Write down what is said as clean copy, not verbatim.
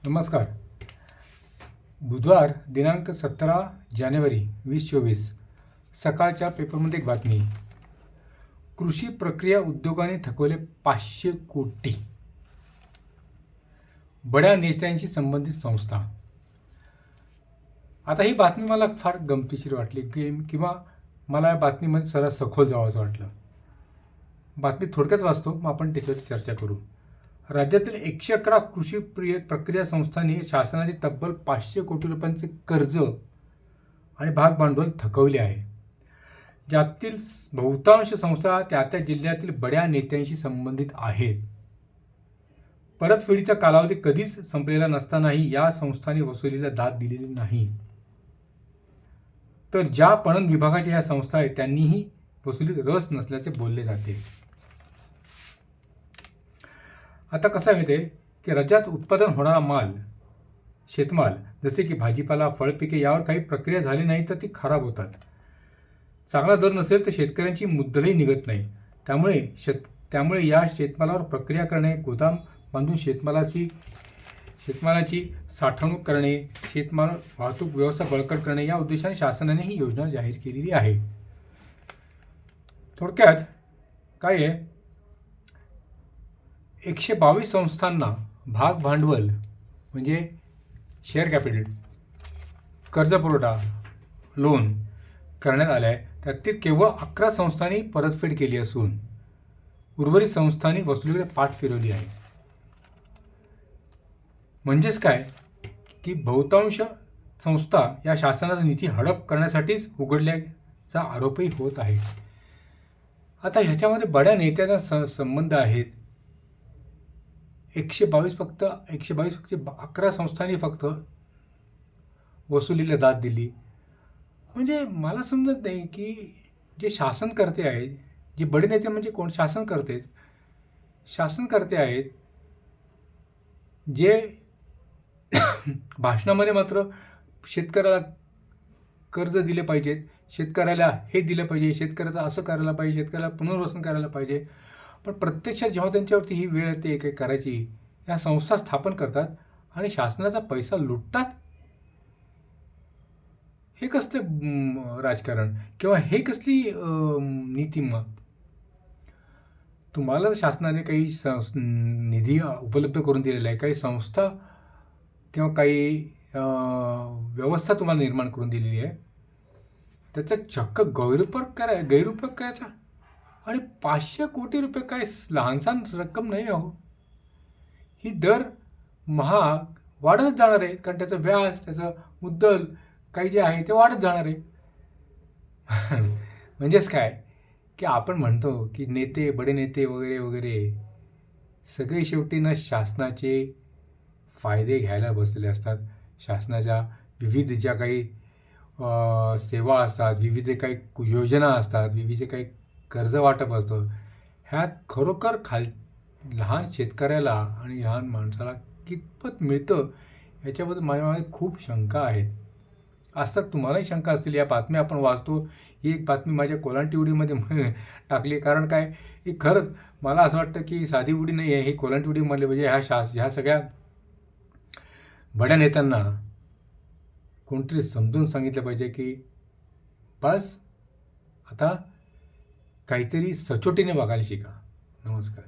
नमस्कार. बुधवार दिनांक 17 जानेवारी 2024 सकाळच्या पेपरमध्ये एक बातमी. कृषी प्रक्रिया उद्योगाने थकवले 500 कोटी. बड्या नेत्यांशी संबंधित संस्था. आता ही बातमी मला फार गमतीशीर वाटली किंवा मला या बातमीमध्ये सर्वात सखोल जावंसं वाटलं. बातमी थोडक्यात वाचतो, मग आपण त्याच्यावर चर्चा करू. राज्यातील 111 कृषी प्रक्रिया संस्थांनी शासनाचे तब्बल 500 कोटी रुपयांचे कर्ज आणि भाग भांडवल थकवले आहे. ज्यातील बहुतांश संस्था त्या जिल्ह्यातील बड्या नेत्यांशी संबंधित आहेत. परतफेडीचा कालावधी कधीच संपलेला नसतानाही या संस्थांनी वसुलीला दाद दिलेली नाही. तर ज्या पणन विभागाच्या या संस्था आहेत त्यांनीही वसुलीत रस नसल्याचे बोलले जाते. आता कसं आहे ते की राज्यात उत्पादन होणारा माल, शेतमाल जसे की भाजीपाला, फळपिके यावर काही प्रक्रिया झाली नाही तर ती खराब होतात. चांगला दर नसेल तर शेतकऱ्यांची मुद्दलही निघत नाही. त्यामुळे या शेतमालावर प्रक्रिया करणे, गोदाम बांधून शेतमालाची साठवणूक करणे, शेतमाल वाहतूक व्यवस्था बळकट करणे या उद्देशाने शासनाने ही योजना जाहीर केलेली आहे. थोडक्यात काय आहे, 122 संस्थांना भाग भांडवल म्हणजे शेअर कॅपिटल, कर्ज पुरवठा, लोन करण्यात आले आहे. त्यातील केवळ 11 संस्थांनी परतफेड केली असून उर्वरित संस्थांनी वसुलीकडे पाठ फिरवली आहे. म्हणजेच काय की बहुतांश संस्था या शासनाचा निधी हडप करण्यासाठीच उघडल्याचा आरोपही होत आहे. आता ह्याच्यामध्ये बड्या नेत्यांचा संबंध आहेत. 122 फक्त 11 संस्थांनी फक्त वसुलीला दाद दिली. म्हणजे मला समजत नाही की जे शासनकर्ते आहेत, जे बडे नेते म्हणजे कोण, शासनकर्ते आहेत जे भाषणामध्ये मात्र शेतकऱ्याला कर्ज दिले पाहिजेत, शेतकऱ्याला हे दिलं पाहिजे, शेतकऱ्याचं असं करायला पाहिजे, शेतकऱ्याला पुनर्वसन करायला पाहिजे, पण प्रत्यक्षात जेव्हा त्यांच्यावरती ही वेळ येते काही करायची, या संस्था स्थापन करतात आणि शासनाचा पैसा लुटतात. हे कसलं राजकारण किंवा हे कसली नीती? मग तुम्हाला शासनाने काही निधी उपलब्ध करून दिलेला आहे, काही संस्था किंवा काही व्यवस्था तुम्हाला निर्माण करून दिलेली आहे, त्याचा चक्क गैरउपयोग करायचा. आणि 500 कोटी रुपये काय लहानसहान रक्कम नाही हो. ही दर महाग वाढतच जाणार आहे, कारण त्याचं व्याज, त्याचं मुद्दल काही जे आहे ते वाढत जाणार आहे. म्हणजेच काय की आपण म्हणतो की नेते, बडे नेते वगैरे वगैरे सगळे शेवटी ना शासनाचे फायदे घ्यायला बसलेले असतात. शासनाच्या विविध ज्या काही सेवा असतात, विविध काही योजना असतात, विविध काही कर्ज वाटप असतं, ह्यात खरोखर लहान शेतकऱ्याला आणि लहान माणसाला कितपत मिळतं याच्याबद्दल माझ्यामध्ये खूप शंका आहेत. असतात, तुम्हालाही शंका असतील. या बातम्या आपण वाचतो, ही एक बातमी माझ्या कोलांटिवडीमध्ये टाकली. कारण काय, ही खरंच मला असं वाटतं की साधी उडी नाही आहे, ही कोलांटिवडी म्हणले म्हणजे ह्या सगळ्या बड्या नेत्यांना कोणतरी समजून सांगितलं पाहिजे की बस आता काहीतरी सचोटीने वागायला शिका. नमस्कार.